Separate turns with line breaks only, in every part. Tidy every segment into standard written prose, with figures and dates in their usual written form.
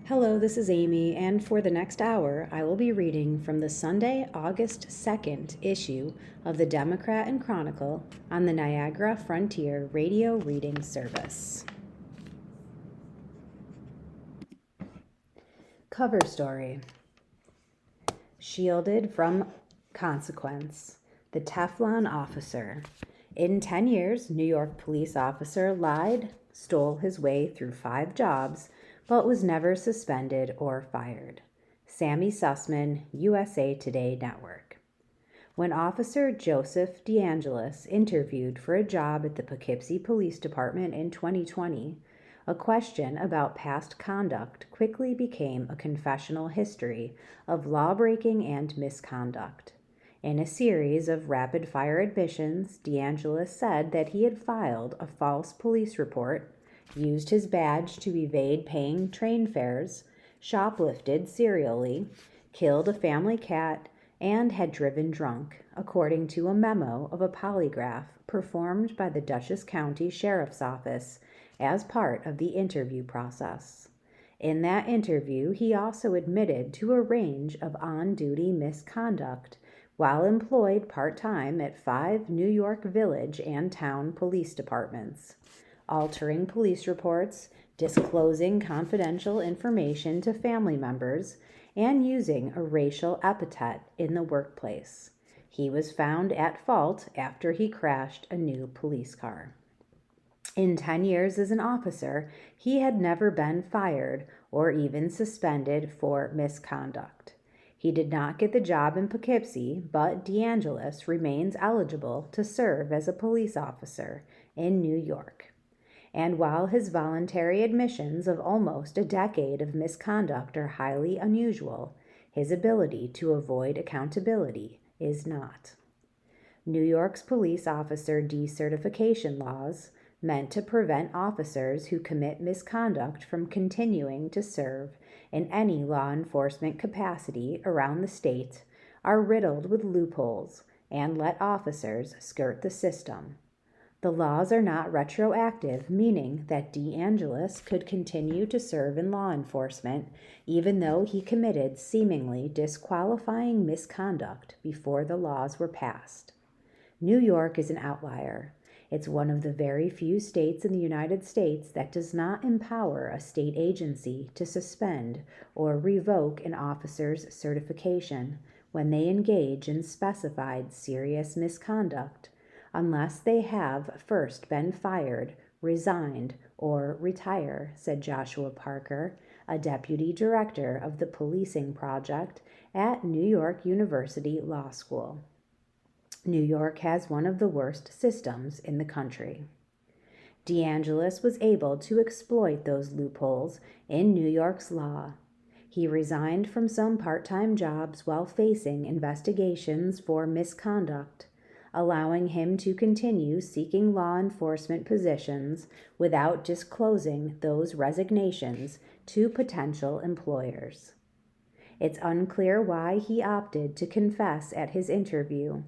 Hello, this is Amy, and for the next hour, I will be reading from the Sunday, August 2nd issue of the Democrat and Chronicle on the Niagara Frontier Radio Reading Service. Cover story: Shielded from consequence, the Teflon officer. In 10 years, New York police officer lied, stole his way through 5 jobs, but was never suspended or fired. Sammy Sussman, USA Today Network. When Officer Joseph DeAngelis interviewed for a job at the Poughkeepsie Police Department in 2020, a question about past conduct quickly became a confessional history of lawbreaking and misconduct. In a series of rapid-fire admissions, DeAngelis said that he had filed a false police report, used his badge to evade paying train fares, shoplifted serially, killed a family cat, and had driven drunk, according to a memo of a polygraph performed by the Dutchess County Sheriff's Office as part of the interview process. In that interview, he also admitted to a range of on-duty misconduct while employed part-time at 5 New York village and town police departments, altering police reports, disclosing confidential information to family members, and using a racial epithet in the workplace. He was found at fault after he crashed a new police car. In 10 years as an officer, he had never been fired or even suspended for misconduct. He did not get the job in Poughkeepsie, but DeAngelis remains eligible to serve as a police officer in New York. And while his voluntary admissions of almost a decade of misconduct are highly unusual, his ability to avoid accountability is not. New York's police officer decertification laws, meant to prevent officers who commit misconduct from continuing to serve in any law enforcement capacity around the state, are riddled with loopholes and let officers skirt the system. The laws are not retroactive, meaning that DeAngelis could continue to serve in law enforcement even though he committed seemingly disqualifying misconduct before the laws were passed. New York is an outlier. It's one of the very few states in the United States that does not empower a state agency to suspend or revoke an officer's certification when they engage in specified serious misconduct, unless they have first been fired, resigned, or retire, said Joshua Parker, a deputy director of the Policing Project at New York University Law School. New York has one of the worst systems in the country. DeAngelis was able to exploit those loopholes in New York's law. He resigned from some part-time jobs while facing investigations for misconduct, allowing him to continue seeking law enforcement positions without disclosing those resignations to potential employers. It's unclear why he opted to confess at his interview.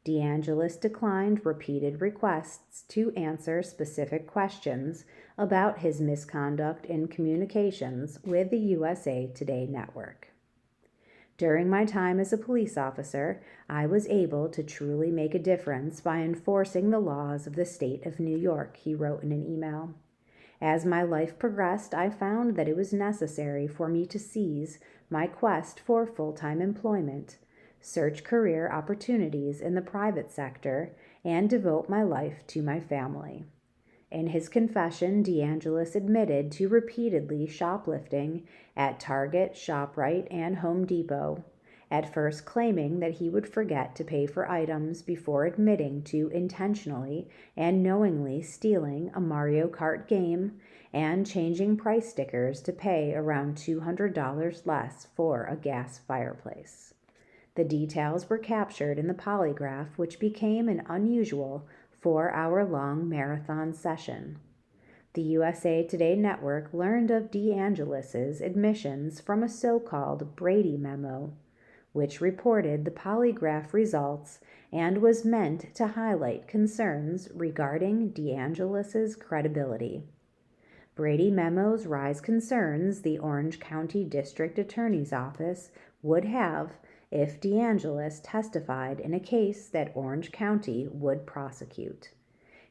DeAngelis declined repeated requests to answer specific questions about his misconduct in communications with the USA Today Network. During my time as a police officer, I was able to truly make a difference by enforcing the laws of the state of New York, he wrote in an email. As my life progressed, I found that it was necessary for me to seize my quest for full-time employment, search career opportunities in the private sector, and devote my life to my family. In his confession, DeAngelis admitted to repeatedly shoplifting at Target, ShopRite, and Home Depot, at first claiming that he would forget to pay for items before admitting to intentionally and knowingly stealing a Mario Kart game and changing price stickers to pay around $200 less for a gas fireplace. The details were captured in the polygraph, which became an unusual 4-hour-long marathon session. The USA Today Network learned of DeAngelis's admissions from a so-called Brady memo, which reported the polygraph results and was meant to highlight concerns regarding DeAngelis's credibility. Brady memos raise concerns the Orange County District Attorney's Office would have if DeAngelis testified in a case that Orange County would prosecute.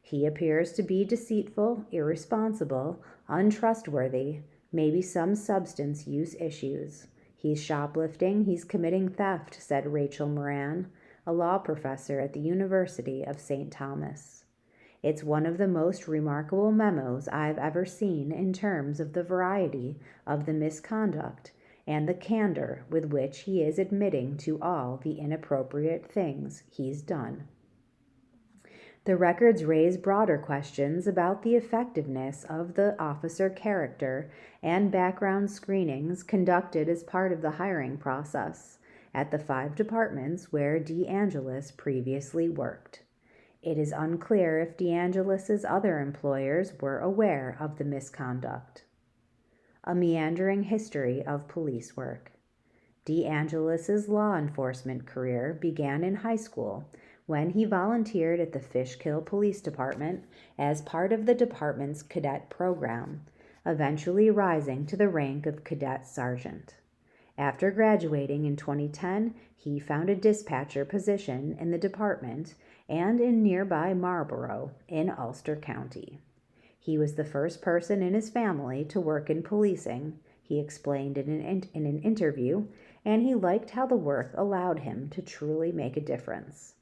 He appears to be deceitful, irresponsible, untrustworthy, maybe some substance use issues. He's shoplifting, he's committing theft, said Rachel Moran, a law professor at the University of St. Thomas. It's one of the most remarkable memos I've ever seen in terms of the variety of the misconduct and the candor with which he is admitting to all the inappropriate things he's done. The records raise broader questions about the effectiveness of the officer character and background screenings conducted as part of the hiring process at the 5 departments where DeAngelis previously worked. It is unclear if DeAngelis's other employers were aware of the misconduct. A meandering history of police work. DeAngelis's law enforcement career began in high school when he volunteered at the Fishkill Police Department as part of the department's cadet program, eventually rising to the rank of cadet sergeant. After graduating in 2010, he found a dispatcher position in the department and in nearby Marlboro in Ulster County. He was the first person in his family to work in policing, he explained in an interview, and he liked how the work allowed him to truly make a difference.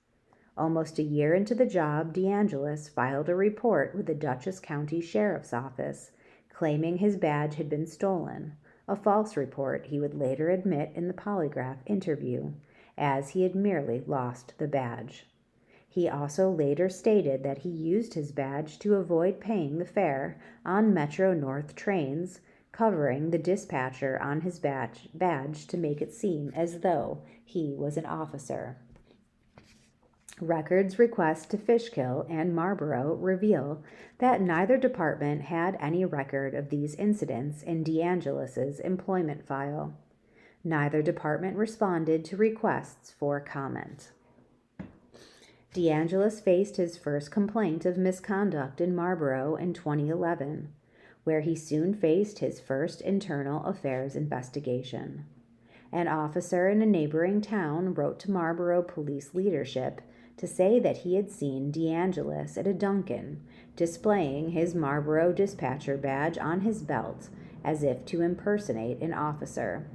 Almost a year into the job, DeAngelis filed a report with the Dutchess County Sheriff's Office claiming his badge had been stolen, a false report he would later admit in the polygraph interview, as he had merely lost the badge. He also later stated that he used his badge to avoid paying the fare on Metro North trains, covering the dispatcher on his badge to make it seem as though he was an officer. Records requests to Fishkill and Marlboro reveal that neither department had any record of these incidents in DeAngelis's employment file. Neither department responded to requests for comment. DeAngelis faced his first complaint of misconduct in Marlboro in 2011, where he soon faced his first internal affairs investigation. An officer in a neighboring town wrote to Marlboro police leadership to say that he had seen DeAngelis at a Dunkin', displaying his Marlboro dispatcher badge on his belt as if to impersonate an officer.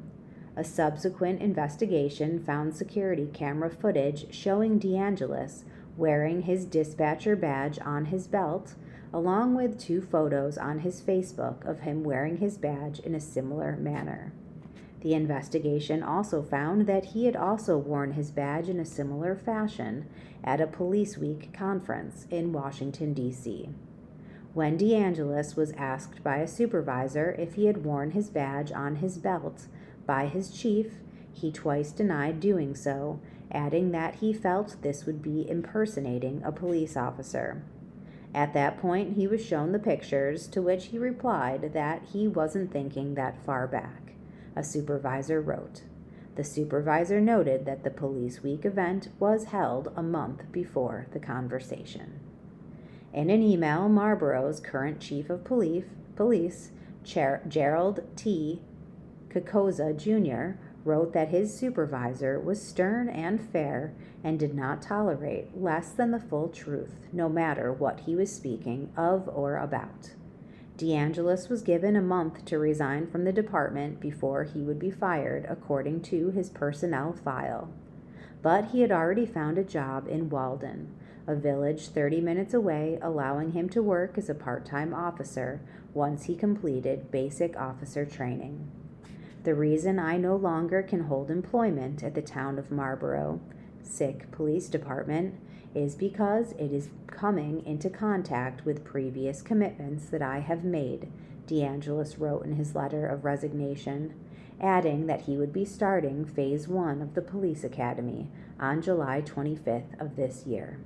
A subsequent investigation found security camera footage showing DeAngelis wearing his dispatcher badge on his belt, along with 2 photos on his Facebook of him wearing his badge in a similar manner. The investigation also found that he had also worn his badge in a similar fashion at a Police Week conference in Washington, D.C. When DeAngelis was asked by a supervisor if he had worn his badge on his belt by his chief, he twice denied doing so, adding that he felt this would be impersonating a police officer. At that point, he was shown the pictures, to which he replied that he wasn't thinking that far back. A supervisor wrote. The supervisor noted that the Police Week event was held a month before the conversation. In an email, Marlboro's current chief of police, Gerald T. Kokoza Jr., wrote that his supervisor was stern and fair and did not tolerate less than the full truth, no matter what he was speaking of or about. DeAngelis was given a month to resign from the department before he would be fired, according to his personnel file. But he had already found a job in Walden, a village 30 minutes away, allowing him to work as a part-time officer once he completed basic officer training. The reason I no longer can hold employment at the town of Marlboro, SIC Police Department, is because it is coming into contact with previous commitments that I have made, DeAngelis wrote in his letter of resignation, adding that he would be starting Phase 1 of the police academy on July 25th of this year.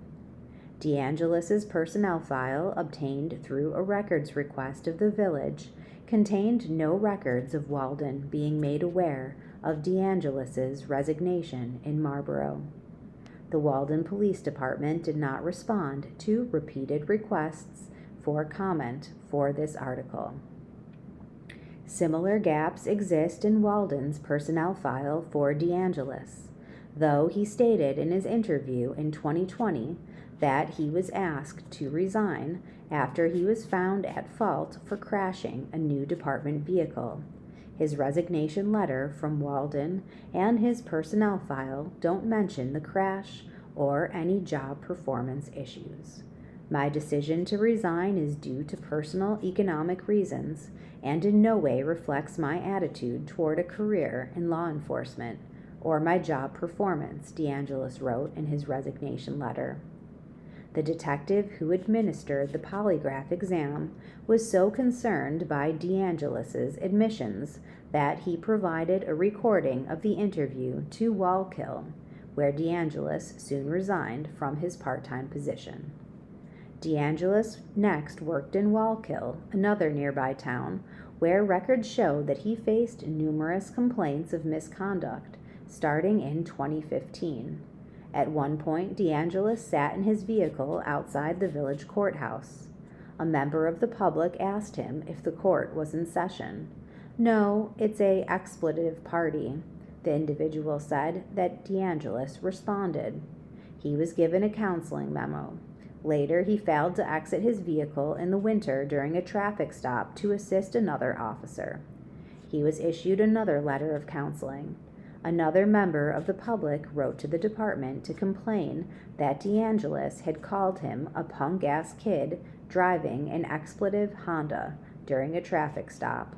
DeAngelis's personnel file, obtained through a records request of the village, contained no records of Walden being made aware of DeAngelis's resignation in Marlboro. The Walden Police Department did not respond to repeated requests for comment for this article. Similar gaps exist in Walden's personnel file for DeAngelis, though he stated in his interview in 2020 that he was asked to resign after he was found at fault for crashing a new department vehicle. His resignation letter from Walden and his personnel file don't mention the crash or any job performance issues. My decision to resign is due to personal economic reasons and in no way reflects my attitude toward a career in law enforcement or my job performance, DeAngelis wrote in his resignation letter. The detective who administered the polygraph exam was so concerned by DeAngelis's admissions that he provided a recording of the interview to Wallkill, where DeAngelis soon resigned from his part-time position. DeAngelis next worked in Wallkill, another nearby town, where records show that he faced numerous complaints of misconduct starting in 2015. At one point, DeAngelis sat in his vehicle outside the village courthouse. A member of the public asked him if the court was in session. "No, it's a expletive party," the individual said. That DeAngelis responded. He was given a counseling memo. Later, he failed to exit his vehicle in the winter during a traffic stop to assist another officer. He was issued another letter of counseling. Another member of the public wrote to the department to complain that DeAngelis had called him a punk-ass kid driving an expletive Honda during a traffic stop.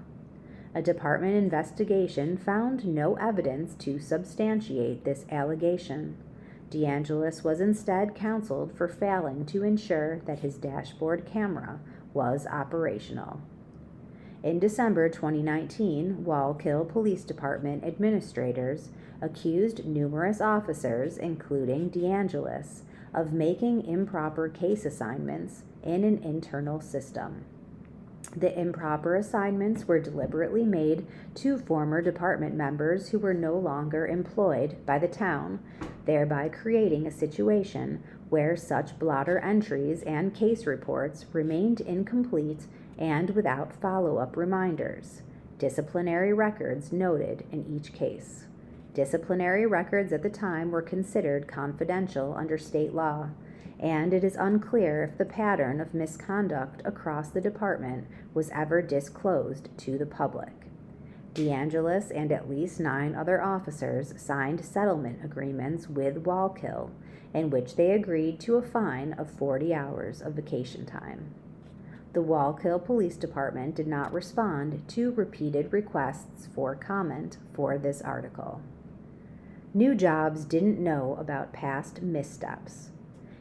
A department investigation found no evidence to substantiate this allegation. DeAngelis was instead counseled for failing to ensure that his dashboard camera was operational. In December 2019, Wallkill Police Department administrators accused numerous officers, including DeAngelis, of making improper case assignments in an internal system. The improper assignments were deliberately made to former department members who were no longer employed by the town, thereby creating a situation where such blotter entries and case reports remained incomplete and without follow-up reminders. Disciplinary records noted in each case. Disciplinary records at the time were considered confidential under state law, and it is unclear if the pattern of misconduct across the department was ever disclosed to the public. DeAngelis and at least 9 other officers signed settlement agreements with Wallkill, in which they agreed to a fine of 40 hours of vacation time. The Wallkill Police Department did not respond to repeated requests for comment for this article. New jobs didn't know about past missteps.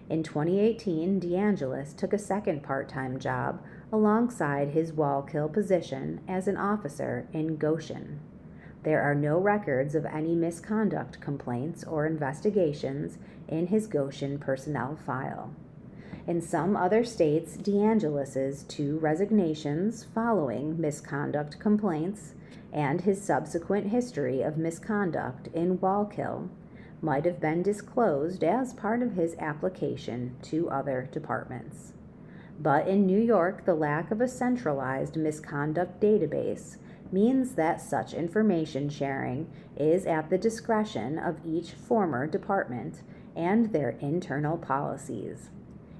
In 2018, DeAngelis took a second part-time job alongside his Wallkill position as an officer in Goshen. There are no records of any misconduct complaints or investigations in his Goshen personnel file. In some other states, DeAngelis's 2 resignations following misconduct complaints and his subsequent history of misconduct in Wallkill might have been disclosed as part of his application to other departments. But in New York, the lack of a centralized misconduct database means that such information sharing is at the discretion of each former department and their internal policies.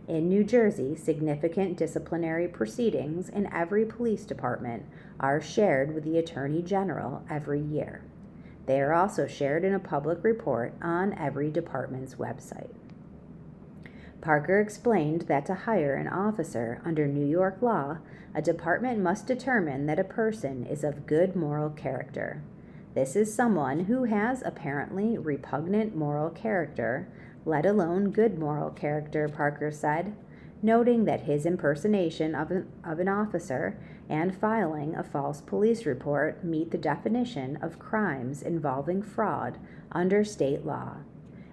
In New Jersey, significant disciplinary proceedings in every police department are shared with the Attorney General every year. They are also shared in a public report on every department's website. Parker explained that to hire an officer under New York law, a department must determine that a person is of good moral character. This is someone who has apparently repugnant moral character, let alone good moral character, Parker said, noting that his impersonation of an officer and filing a false police report meet the definition of crimes involving fraud under state law.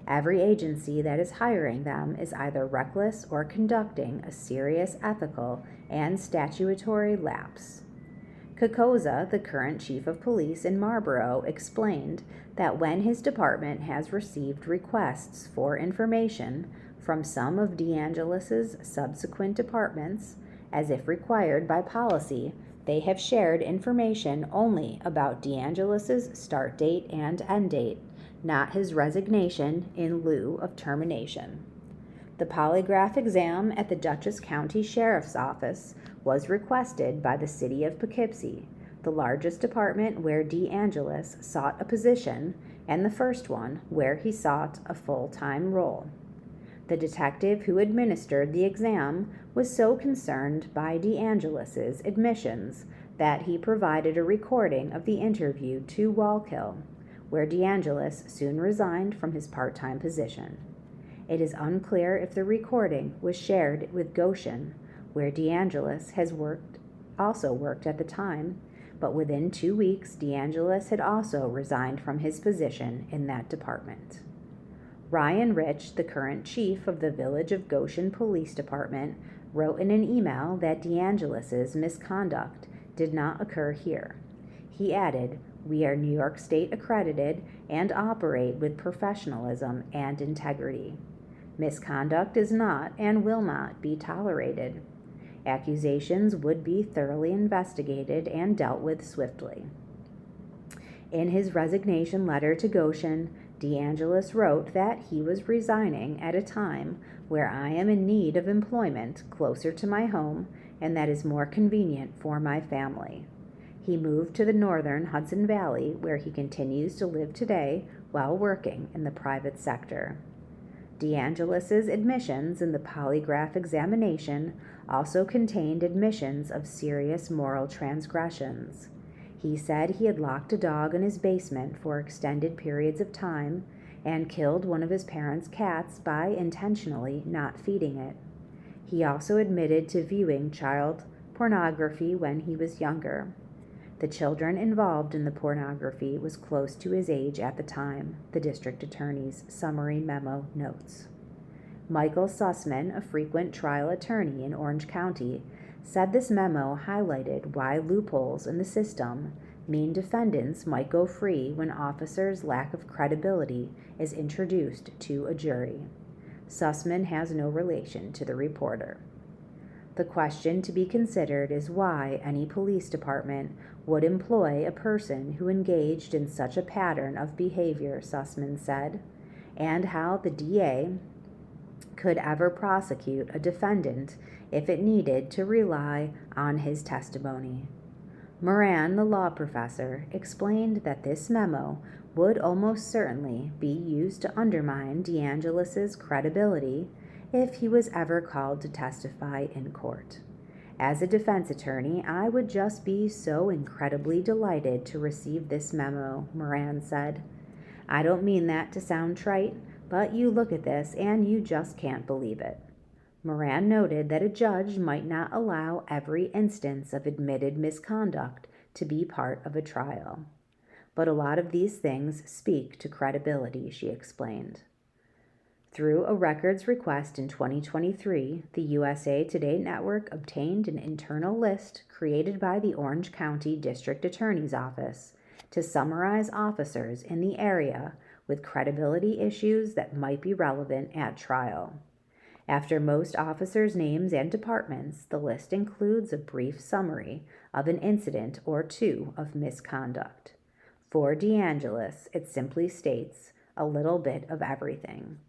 Every agency that is hiring them is either reckless or conducting a serious ethical and statutory lapse. Kokoza, the current chief of police in Marlborough, explained that when his department has received requests for information from some of DeAngelis's subsequent departments, as if required by policy, They have shared information only about DeAngelis's start date and end date, not his resignation in lieu of termination. The polygraph exam at the Dutchess County Sheriff's Office was requested by the city of Poughkeepsie, the largest department where DeAngelis sought a position and the first one where he sought a full-time role. The detective who administered the exam was so concerned by DeAngelis's admissions that he provided a recording of the interview to Wallkill, where DeAngelis soon resigned from his part-time position. It is unclear if the recording was shared with Goshen, where DeAngelis also worked at the time, but within 2 weeks, DeAngelis had also resigned from his position in that department. Ryan Rich, the current chief of the Village of Goshen Police Department, wrote in an email that DeAngelis's misconduct did not occur here. He added, "We are New York State accredited and operate with professionalism and integrity. Misconduct is not and will not be tolerated. Accusations would be thoroughly investigated and dealt with swiftly." In his resignation letter to Goshen, DeAngelis wrote that he was resigning at a time where I am in need of employment closer to my home and that is more convenient for my family. He moved to the northern Hudson Valley, where he continues to live today while working in the private sector. DeAngelis's admissions in the polygraph examination also contained admissions of serious moral transgressions. He said he had locked a dog in his basement for extended periods of time and killed one of his parents' cats by intentionally not feeding it. He also admitted to viewing child pornography when he was younger. The children involved in the pornography was close to his age at the time, the district attorney's summary memo notes. Michael Sussman, a frequent trial attorney in Orange County, said this memo highlighted why loopholes in the system mean defendants might go free when officers' lack of credibility is introduced to a jury. Sussman has no relation to the reporter. The question to be considered is why any police department would employ a person who engaged in such a pattern of behavior, Sussman said, and how the DA could ever prosecute a defendant if it needed to rely on his testimony. Moran, the law professor, explained that this memo would almost certainly be used to undermine DeAngelis's credibility if he was ever called to testify in court. As a defense attorney, I would just be so incredibly delighted to receive this memo, Moran said. I don't mean that to sound trite, but you look at this and you just can't believe it. Moran noted that a judge might not allow every instance of admitted misconduct to be part of a trial. But a lot of these things speak to credibility, she explained. Through a records request in 2023, the USA Today Network obtained an internal list created by the Orange County District Attorney's Office to summarize officers in the area with credibility issues that might be relevant at trial. After most officers' names and departments, the list includes a brief summary of an incident or two of misconduct. For DeAngelis, it simply states a little bit of everything.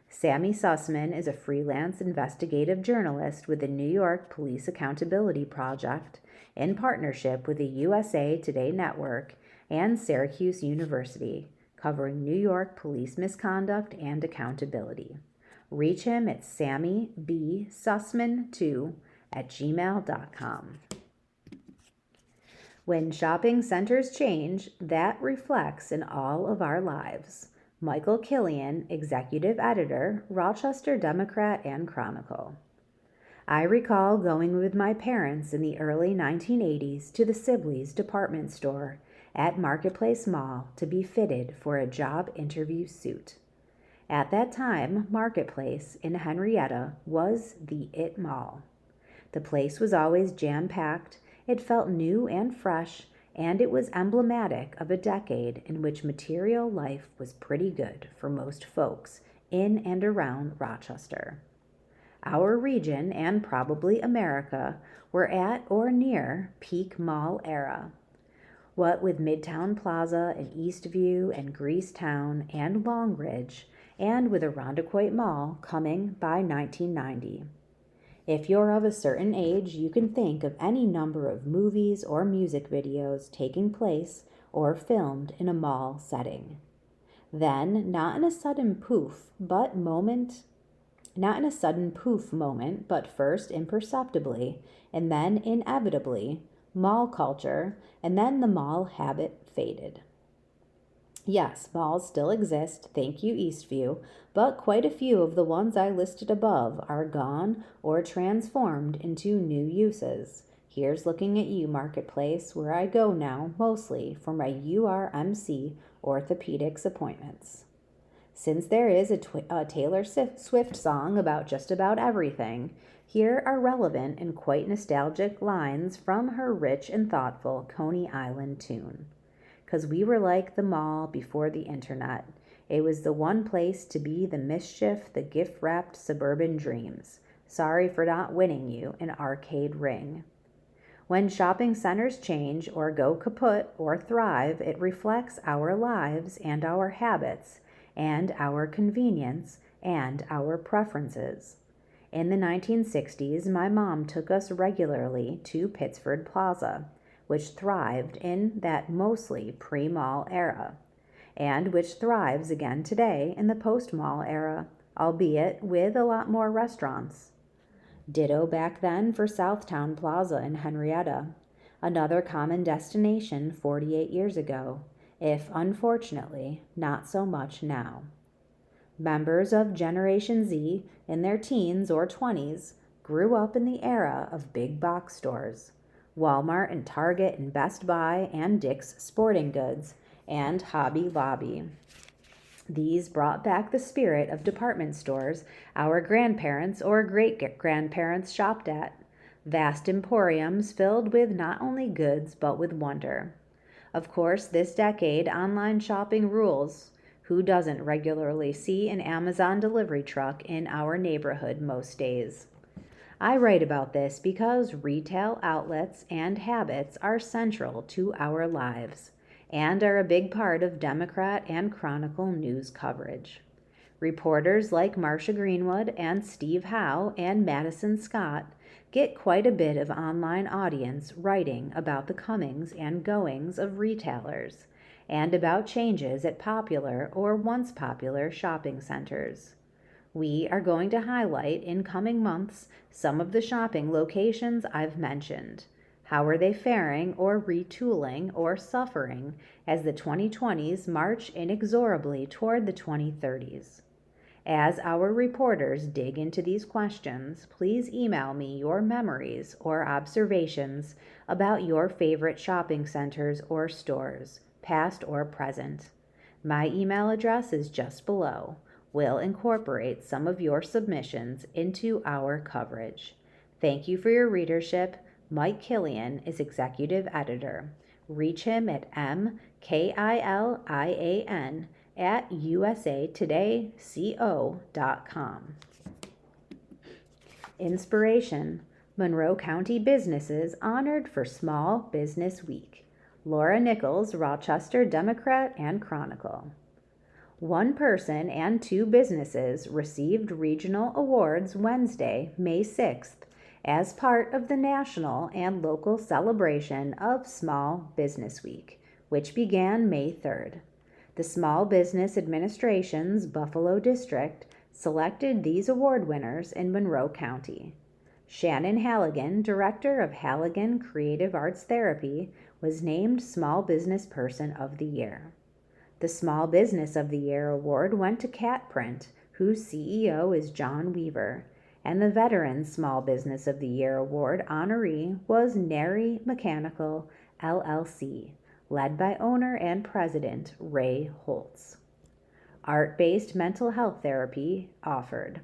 Sammy Sussman is a freelance investigative journalist with the New York Police Accountability Project in partnership with the USA Today Network and Syracuse University, covering New York police misconduct and accountability. Reach him at sammybsussman2@gmail.com. When shopping centers change, that reflects in all of our lives. Michael Killian, executive editor, Rochester Democrat and Chronicle. I recall going with my parents in the early 1980s to the Sibley's department store at Marketplace Mall to be fitted for a job interview suit. At that time, Marketplace in Henrietta was the it mall. The place was always jam-packed, it felt new and fresh, and it was emblematic of a decade in which material life was pretty good for most folks in and around Rochester. Our region, and probably America, were at or near peak mall era. What with Midtown Plaza and Eastview and Greasetown and Long Ridge, and with Irondequoit Mall coming by 1990. If you're of a certain age, you can think of any number of movies or music videos taking place or filmed in a mall setting. Then, not in a sudden poof moment, but first imperceptibly, and then inevitably, mall culture, and then the mall habit faded. Yes, malls still exist, thank you Eastview, but quite a few of the ones I listed above are gone or transformed into new uses. Here's looking at you, Marketplace, where I go now mostly for my URMC orthopedics appointments. Since there is a Taylor Swift song about just about everything, here are relevant and quite nostalgic lines from her rich and thoughtful Coney Island tune. 'Cause we were like the mall before the internet. It was the one place to be the mischief, the gift-wrapped suburban dreams. Sorry for not winning you an arcade ring. When shopping centers change or go kaput or thrive, it reflects our lives and our habits and our convenience and our preferences. In the 1960s, my mom took us regularly to Pittsford Plaza, which thrived in that mostly pre-mall era, and which thrives again today in the post-mall era, albeit with a lot more restaurants. Ditto back then for Southtown Plaza in Henrietta, another common destination 48 years ago, if unfortunately not so much now. Members of Generation Z in their teens or 20s grew up in the era of big box stores. Walmart and Target and Best Buy and Dick's Sporting Goods and Hobby Lobby. These brought back the spirit of department stores our grandparents or great-grandparents shopped at. Vast emporiums filled with not only goods but with wonder. Of course, this decade, online shopping rules. Who doesn't regularly see an Amazon delivery truck in our neighborhood most days? I write about this because retail outlets and habits are central to our lives and are a big part of Democrat and Chronicle news coverage. Reporters like Marcia Greenwood and Steve Howe and Madison Scott get quite a bit of online audience writing about the comings and goings of retailers and about changes at popular or once popular shopping centers. We are going to highlight in coming months some of the shopping locations I've mentioned. How are they faring or retooling or suffering as the 2020s march inexorably toward the 2030s? As our reporters dig into these questions, please email me your memories or observations about your favorite shopping centers or stores, past or present. My email address is just below. We'll incorporate some of your submissions into our coverage. Thank you for your readership. Mike Killian is executive editor. Reach him at mkilian@usatodayco.com. Inspiration: Monroe County businesses honored for Small Business Week. Laura Nichols, Rochester Democrat and Chronicle. One person and two businesses received regional awards Wednesday, May 6th, as part of the national and local celebration of Small Business Week, which began May 3rd. The Small Business Administration's Buffalo District selected these award winners in Monroe County. Shannon Halligan, director of Halligan Creative Arts Therapy, was named Small Business Person of the Year. The Small Business of the Year award went to Cat Print, whose CEO is John Weaver, and the Veteran Small Business of the Year award honoree was Nary Mechanical, LLC, led by owner and president Ray Holtz. Art-based mental health therapy offered.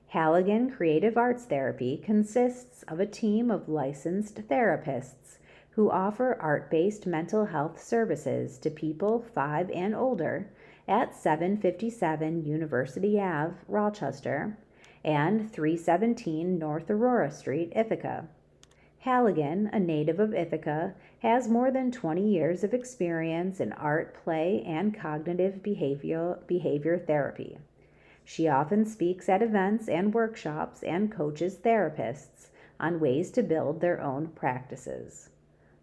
Halligan Creative Arts Therapy consists of a team of licensed therapists who offer art-based mental health services to people 5 and older at 757 University Ave, Rochester, and 317 North Aurora Street, Ithaca. Halligan, a native of Ithaca, has more than 20 years of experience in art, play, and cognitive behavior therapy. She often speaks at events and workshops and coaches therapists on ways to build their own practices.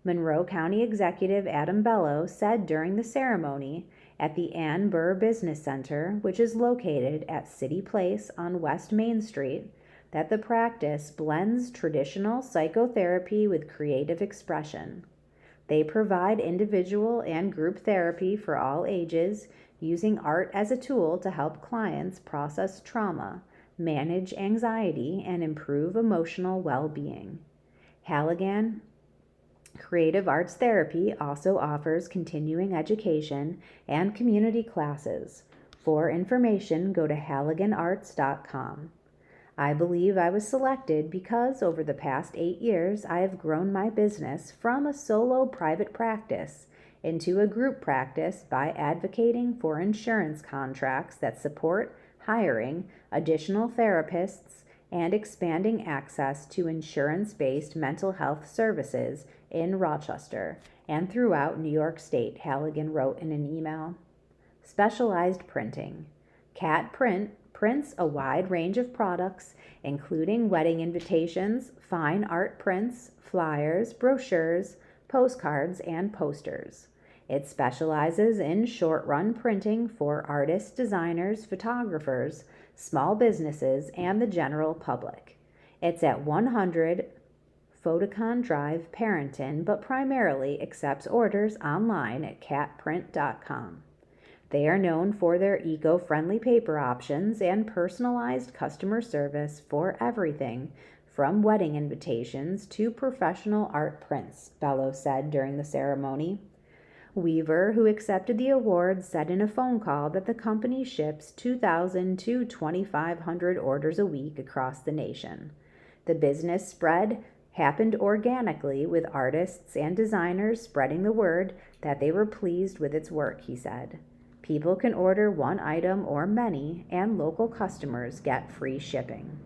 Monroe County Executive Adam Bello said during the ceremony at the Ann Burr Business Center, which is located at City Place on West Main Street, that the practice blends traditional psychotherapy with creative expression. They provide individual and group therapy for all ages, using art as a tool to help clients process trauma, manage anxiety, and improve emotional well-being. Halligan Creative Arts Therapy also offers continuing education and community classes. For information, go to halliganarts.com. I believe I was selected because over the past 8 years, I have grown my business from a solo private practice into a group practice by advocating for insurance contracts that support hiring additional therapists and expanding access to insurance-based mental health services in Rochester and throughout New York State, Halligan wrote in an email. Specialized printing. Cat Print prints a wide range of products, including wedding invitations, fine art prints, flyers, brochures, postcards, and posters. It specializes in short-run printing for artists, designers, photographers, small businesses, and the general public. It's at 100 Photocon Drive, Parenton, but primarily accepts orders online at catprint.com. They are known for their eco-friendly paper options and personalized customer service for everything from wedding invitations to professional art prints, Bello said during the ceremony. Weaver, who accepted the award, said in a phone call that the company ships 2,000 to 2,500 orders a week across the nation. The business spread happened organically, with artists and designers spreading the word that they were pleased with its work, he said. People can order one item or many, and local customers get free shipping.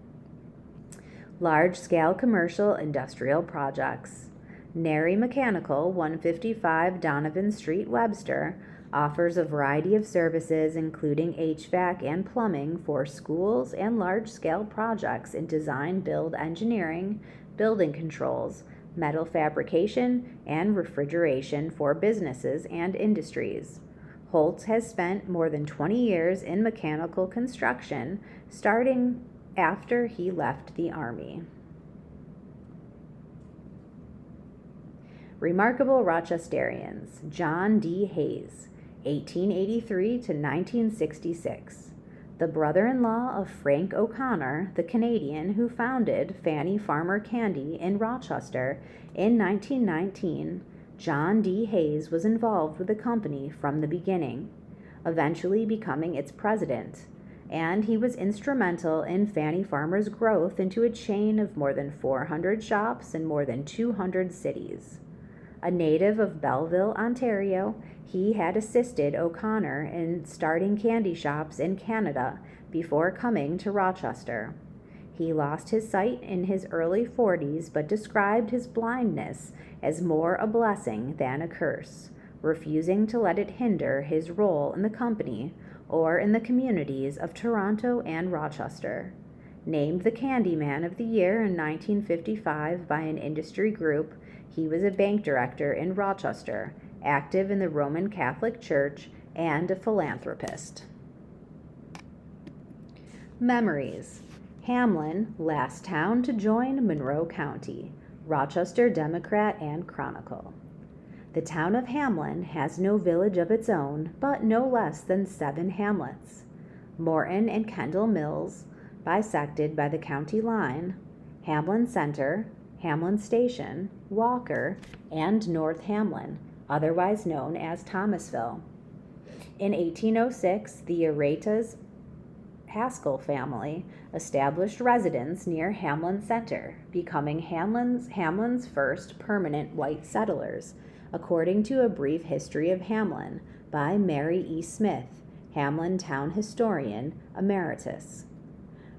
Large-scale commercial industrial projects. Nary Mechanical, 155 Donovan Street, Webster, offers a variety of services including HVAC and plumbing for schools and large-scale projects in design, build, engineering, building controls, metal fabrication, and refrigeration for businesses and industries. Holtz has spent more than 20 years in mechanical construction, starting after he left the Army. Remarkable Rochesterians. John D. Hayes, 1883 to 1966. The brother-in-law of Frank O'Connor, the Canadian who founded Fannie Farmer Candy in Rochester in 1919, John D. Hayes was involved with the company from the beginning, eventually becoming its president, and he was instrumental in Fannie Farmer's growth into a chain of more than 400 shops in more than 200 cities. A native of Belleville, Ontario, he had assisted O'Connor in starting candy shops in Canada before coming to Rochester. He lost his sight in his early 40s, but described his blindness as more a blessing than a curse, refusing to let it hinder his role in the company or in the communities of Toronto and Rochester. Named the Candyman of the Year in 1955 by an industry group, he was a bank director in Rochester, active in the Roman Catholic Church, and a philanthropist. Memories. Hamlin, last town to join Monroe County, Rochester Democrat and Chronicle. The town of Hamlin has no village of its own, but no less than 7 hamlets. Morton and Kendall Mills, bisected by the county line, Hamlin Center, Hamlin Station, Walker, and North Hamlin, otherwise known as Thomasville. In 1806, the Aretas Haskell family established residence near Hamlin Center, becoming Hamlin's first permanent white settlers, according to A Brief History of Hamlin by Mary E. Smith, Hamlin Town Historian Emeritus.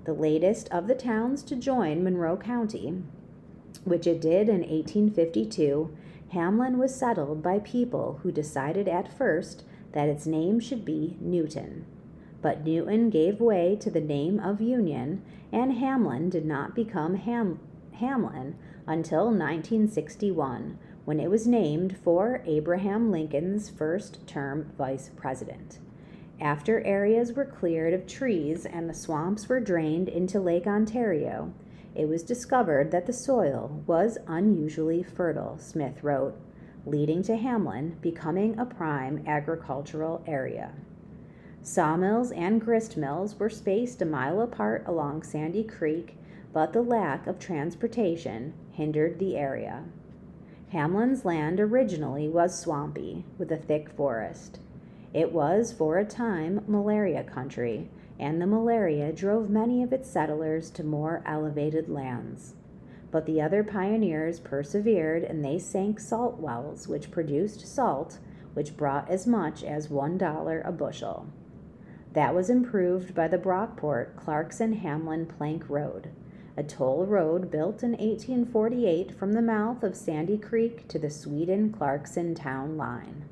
the latest of the towns to join Monroe County, which it did in 1852, Hamlin was settled by people who decided at first that its name should be Newton. But Newton gave way to the name of Union, and Hamlin did not become Hamlin until 1961, when it was named for Abraham Lincoln's first-term vice president. After areas were cleared of trees and the swamps were drained into Lake Ontario, it was discovered that the soil was unusually fertile, Smith wrote, leading to Hamlin becoming a prime agricultural area. Sawmills and grist mills were spaced a mile apart along Sandy Creek, but the lack of transportation hindered the area. Hamlin's land originally was swampy, with a thick forest. It was, for a time, malaria country, and the malaria drove many of its settlers to more elevated lands. But the other pioneers persevered, and they sank salt wells, which produced salt, which brought as much as $1 a bushel. That was improved by the Brockport-Clarkson-Hamlin Plank Road, a toll road built in 1848 from the mouth of Sandy Creek to the Sweden-Clarkson town line.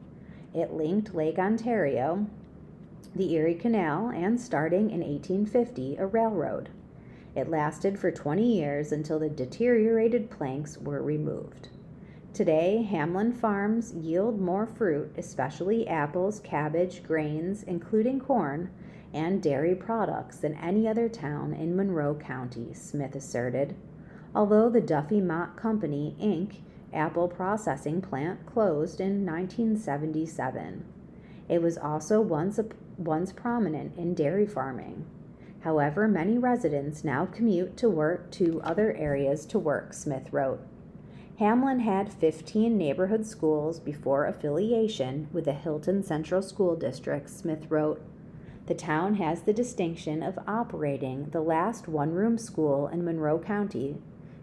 It linked Lake Ontario, the Erie Canal, and starting in 1850, a railroad. It lasted for 20 years until the deteriorated planks were removed. Today, Hamlin farms yield more fruit, especially apples, cabbage, grains, including corn, and dairy products than any other town in Monroe County, Smith asserted. Although the Duffy Mott Company, Inc. apple processing plant closed in 1977. It was also once prominent in dairy farming. However, many residents now commute to other areas to work, Smith wrote. Hamlin had 15 neighborhood schools before affiliation with the Hilton Central School District, Smith wrote. The town has the distinction of operating the last one-room school in Monroe County,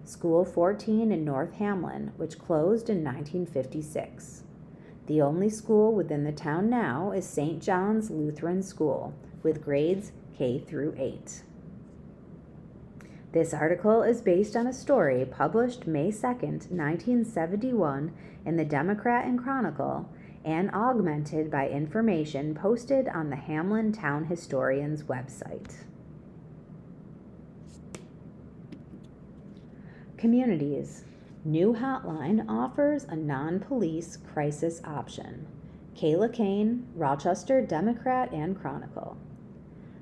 School 14 in North Hamlin, which closed in 1956. The only school within the town now is St. John's Lutheran School, with grades K through 8. This article is based on a story published May 2, 1971 in the Democrat Chronicle and augmented by information posted on the Hamlin Town Historian's website. Communities. New hotline offers a non-police crisis option. Kayla Kane, Rochester Democrat and Chronicle.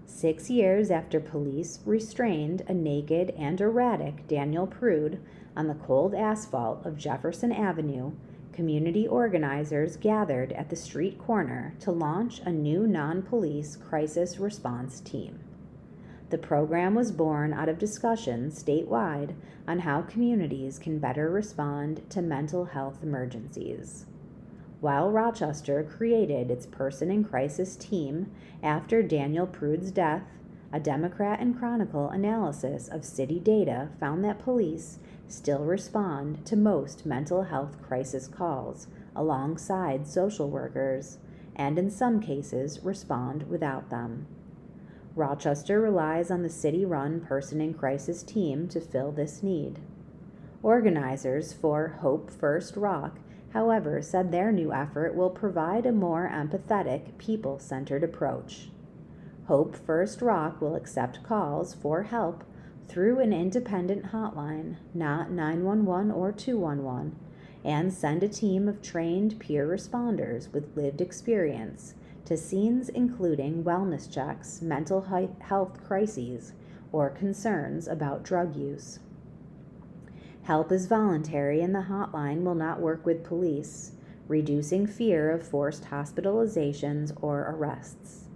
6 years after police restrained a naked and erratic Daniel Prude on the cold asphalt of Jefferson Avenue, community organizers gathered at the street corner to launch a new non-police crisis response team. The program was born out of discussions statewide on how communities can better respond to mental health emergencies. While Rochester created its Person in Crisis team after Daniel Prude's death, a Democrat and Chronicle analysis of city data found that police still respond to most mental health crisis calls alongside social workers, and in some cases respond without them. Rochester relies on the city-run Person in Crisis team to fill this need. Organizers for Hope First Rock, however, said their new effort will provide a more empathetic, people-centered approach. Hope First Rock will accept calls for help through an independent hotline, not 911 or 211, and send a team of trained peer responders with lived experience to scenes including wellness checks, mental health crises, or concerns about drug use. Help is voluntary and the hotline will not work with police, reducing fear of forced hospitalizations or arrests.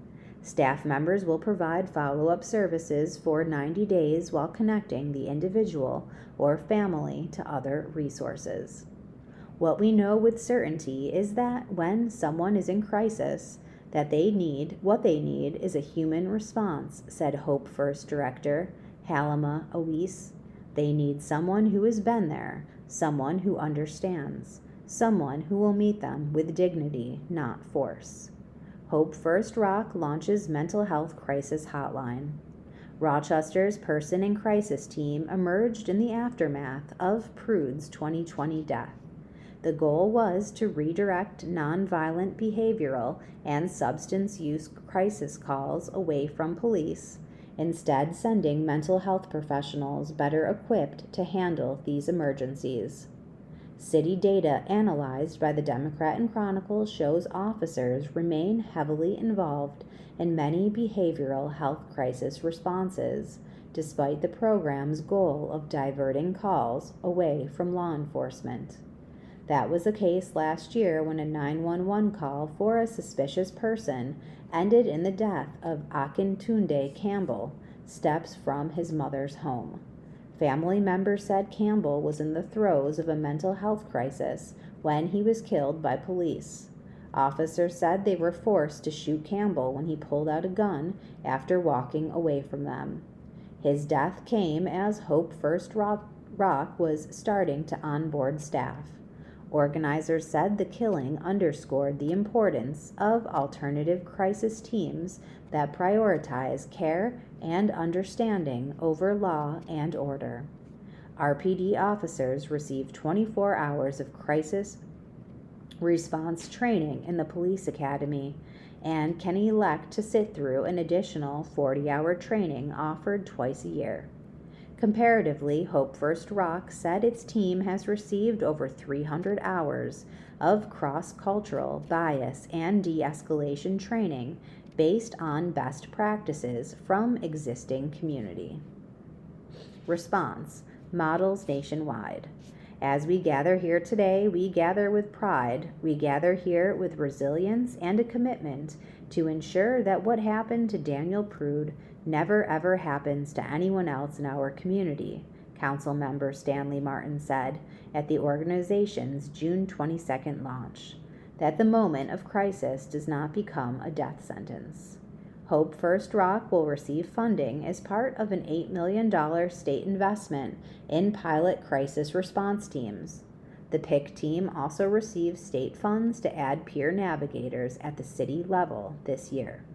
Staff members will provide follow-up services for 90 days while connecting the individual or family to other resources. What we know with certainty is that when someone is in crisis, what they need is a human response, said Hope First Director Halima Awis. They need someone who has been there, someone who understands, someone who will meet them with dignity, not force. Hope First Rock launches mental health crisis hotline. Rochester's Person in Crisis team emerged in the aftermath of Prude's 2020 death. The goal was to redirect nonviolent behavioral and substance use crisis calls away from police, instead sending mental health professionals better equipped to handle these emergencies. City data analyzed by the Democrat Chronicle shows officers remain heavily involved in many behavioral health crisis responses, despite the program's goal of diverting calls away from law enforcement. That was the case last year when a 911 call for a suspicious person ended in the death of Akintunde Campbell, steps from his mother's home. Family members said Campbell was in the throes of a mental health crisis when he was killed by police. Officers said they were forced to shoot Campbell when he pulled out a gun after walking away from them. His death came as Hope First Rock was starting to onboard staff. Organizers said the killing underscored the importance of alternative crisis teams that prioritize care and understanding over law and order. RPD officers received 24 hours of crisis response training in the police academy and can elect to sit through an additional 40-hour training offered twice a year. Comparatively, Hope First Rock said its team has received over 300 hours of cross-cultural bias and de-escalation training based on best practices from existing community. Response: models nationwide. As we gather here today, we gather with pride. We gather here with resilience and a commitment to ensure that what happened to Daniel Prude never ever happens to anyone else in our community, Council Member Stanley Martin said at the organization's June 22nd launch, that the moment of crisis does not become a death sentence. Hope First Rock will receive funding as part of an $8 million state investment in pilot crisis response teams. The PIC team also receives state funds to add peer navigators at the city level this year.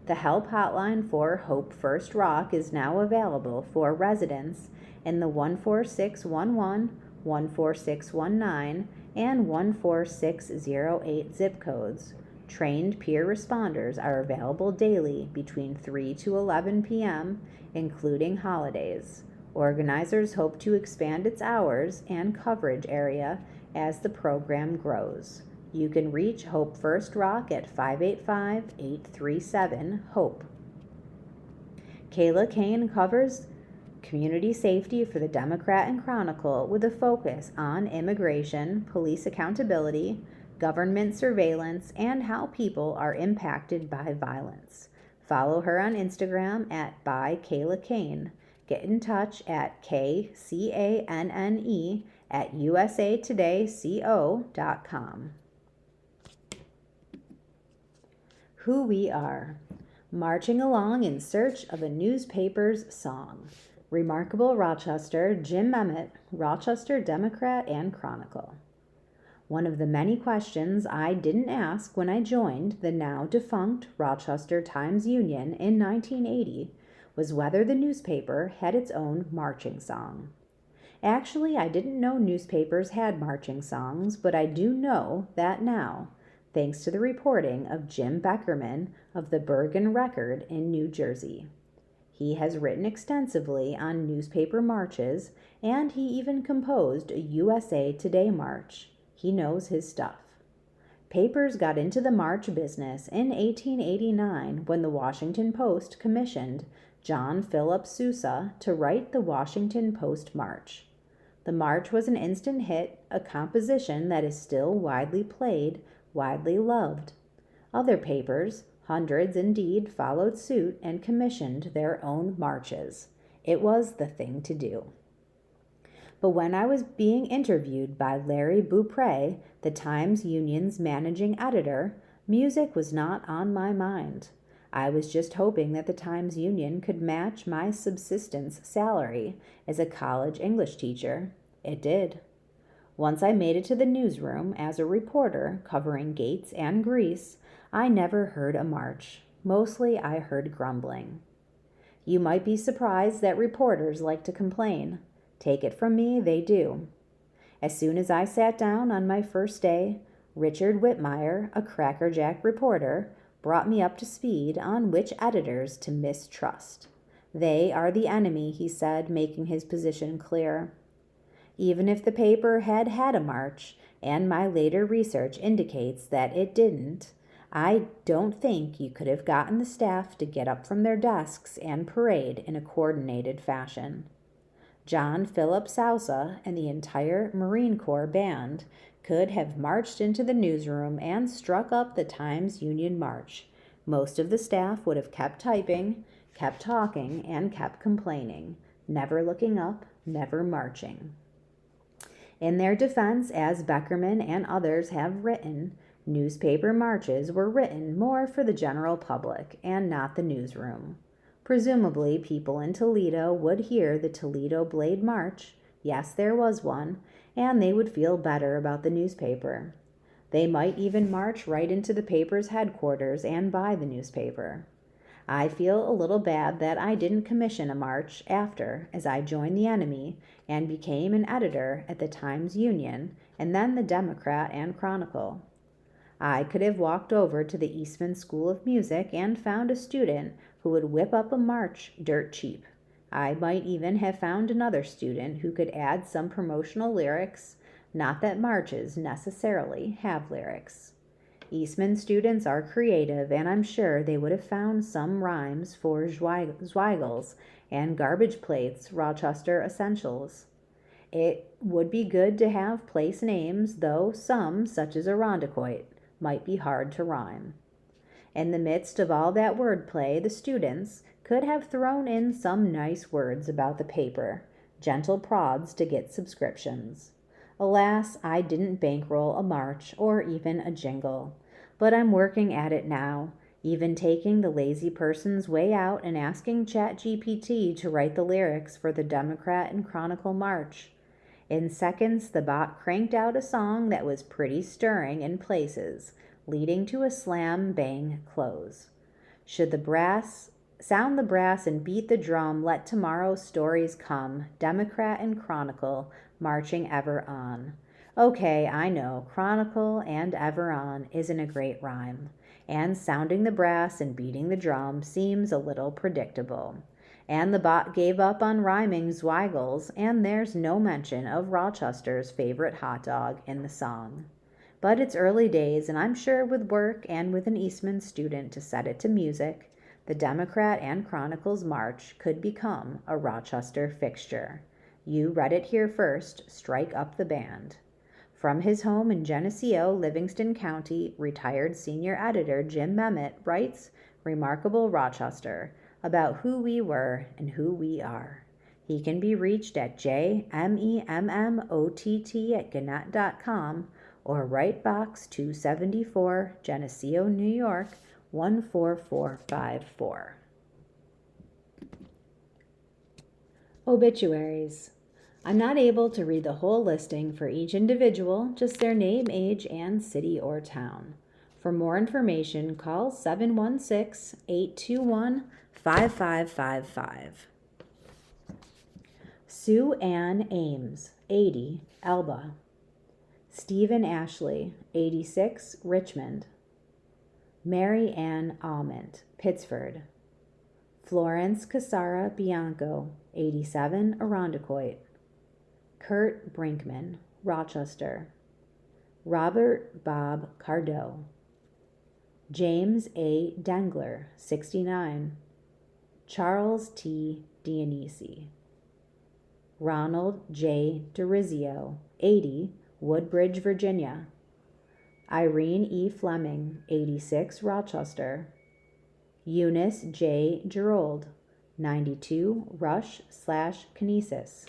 The help hotline for Hope First Rock is now available for residents in the 14611, 14619, and 14608 zip codes. Trained peer responders are available daily between 3 to 11 p.m., including holidays. Organizers hope to expand its hours and coverage area as the program grows. You can reach Hope First Rock at 585-837-HOPE. Kayla Kane covers community safety for the Democrat Chronicle with a focus on immigration, police accountability, government surveillance, and how people are impacted by violence. Follow her on Instagram at @ByKaylaKane. Get in touch at KCANNE@usatodayco.com. Who we are. Marching along in search of a newspaper's song. Remarkable Rochester, Jim Memmott, Rochester Democrat and Chronicle. One of the many questions I didn't ask when I joined the now defunct Rochester Times-Union in 1980 was whether the newspaper had its own marching song. Actually, I didn't know newspapers had marching songs, but I do know that now, thanks to the reporting of Jim Beckerman of the Bergen Record in New Jersey. He has written extensively on newspaper marches, and he even composed a USA Today march. He knows his stuff. Papers got into the march business in 1889 when the Washington Post commissioned John Philip Sousa to write the Washington Post March. The march was an instant hit, a composition that is still widely played, widely loved. Other papers, hundreds indeed, followed suit and commissioned their own marches. It was the thing to do. But when I was being interviewed by Larry Beaupre, the Times-Union's managing editor, music was not on my mind. I was just hoping that the Times-Union could match my subsistence salary as a college English teacher. It did. Once I made it to the newsroom as a reporter covering Gates and Grease, I never heard a march. Mostly I heard grumbling. You might be surprised that reporters like to complain. Take it from me, they do. As soon as I sat down on my first day, Richard Whitmire, a crackerjack reporter, brought me up to speed on which editors to mistrust. They are the enemy, he said, making his position clear. Even if the paper had had a march, and my later research indicates that it didn't, I don't think you could have gotten the staff to get up from their desks and parade in a coordinated fashion. John Philip Sousa and the entire Marine Corps band could have marched into the newsroom and struck up the Times-Union March. Most of the staff would have kept typing, kept talking, and kept complaining, never looking up, never marching. In their defense, as Beckerman and others have written, newspaper marches were written more for the general public and not the newsroom. Presumably, people in Toledo would hear the Toledo Blade March, yes, there was one, and they would feel better about the newspaper. They might even march right into the paper's headquarters and buy the newspaper. I feel a little bad that I didn't commission a march after, as I joined the enemy and became an editor at the Times-Union and then the Democrat and Chronicle. I could have walked over to the Eastman School of Music and found a student who would whip up a march dirt cheap. I might even have found another student who could add some promotional lyrics, not that marches necessarily have lyrics. Eastman students are creative, and I'm sure they would have found some rhymes for Zweigels and garbage plates, Rochester essentials. It would be good to have place names, though some, such as Irondequoit, might be hard to rhyme. In the midst of all that wordplay, the students could have thrown in some nice words about the paper, gentle prods to get subscriptions. Alas, I didn't bankroll a march or even a jingle, but I'm working at it now, even taking the lazy person's way out and asking ChatGPT to write the lyrics for the Democrat and Chronicle March. In seconds, the bot cranked out a song that was pretty stirring in places, leading to a slam-bang close. Should the brass sound the brass and beat the drum, let tomorrow's stories come, Democrat and Chronicle, marching ever on. Okay, I know, Chronicle and ever on isn't a great rhyme, and sounding the brass and beating the drum seems a little predictable. And the bot gave up on rhyming Zweigels, and there's no mention of Rochester's favorite hot dog in the song. But it's early days, and I'm sure with work and with an Eastman student to set it to music, the Democrat and Chronicle's March could become a Rochester fixture. You read it here first, strike up the band. From his home in Geneseo, Livingston County, retired senior editor Jim Memmott writes Remarkable Rochester, about who we were and who we are. He can be reached at jmemmott@gannett.com or Write Box 274, Geneseo, New York, 14454. Obituaries. I'm not able to read the whole listing for each individual, just their name, age, and city or town. For more information, call 716-821-5555. Sue Ann Ames, 80, Elba. Stephen Ashley, 86, Richmond. Mary Ann Almond, Pittsford. Florence Casara Bianco, 87, Irondequoit. Kurt Brinkman, Rochester. Robert Bob Cardot. James A. Dengler, 69. Charles T. Dionisi. Ronald J. DeRizio, 80, Woodbridge, Virginia. Irene E. Fleming, 86, Rochester. Eunice J. Gerold, 92, Rush/Kinesis.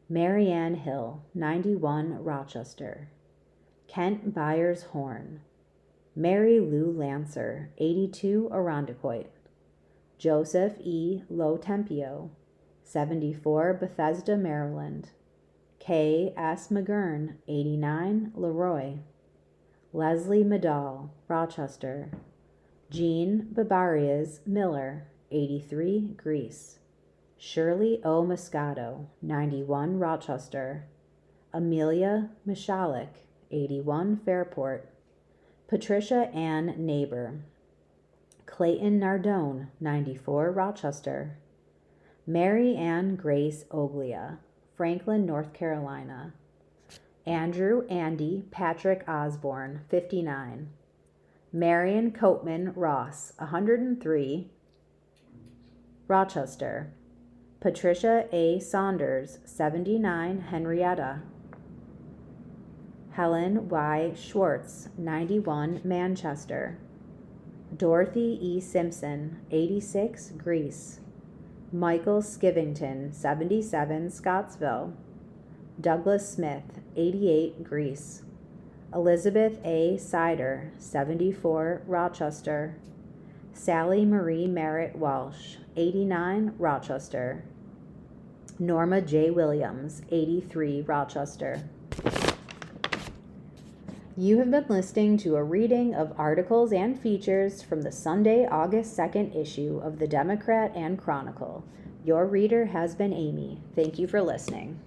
Marianne Hill, 91, Rochester. Kent Byers Horn. Mary Lou Lancer, 82, Irondequoit. Joseph E. Lotempio, 74, Bethesda, Maryland. K. S. McGurn, 89, Leroy. Leslie Medall, Rochester. Jean Barbarias Miller, 83, Greece. Shirley O. Moscato, 91, Rochester. Amelia Michalik, 81, Fairport. Patricia Ann Neighbor. Clayton Nardone, 94, Rochester. Mary Ann Grace Oglia, Franklin, North Carolina. Andrew Andy Patrick Osborne, 59. Marion Coatman Ross, 103, Rochester. Patricia A. Saunders, 79, Henrietta. Helen Y. Schwartz, 91, Manchester. Dorothy E. Simpson, 86, Greece. Michael Skivington, 77, Scottsville. Douglas Smith, 88, Greece. Elizabeth A. Sider, 74, Rochester. Sally Marie Merritt Walsh, 89, Rochester. Norma J. Williams, 83, Rochester. You have been listening to a reading of articles and features from the Sunday, August 2nd issue of the Democrat and Chronicle. Your reader has been Amy. Thank you for listening.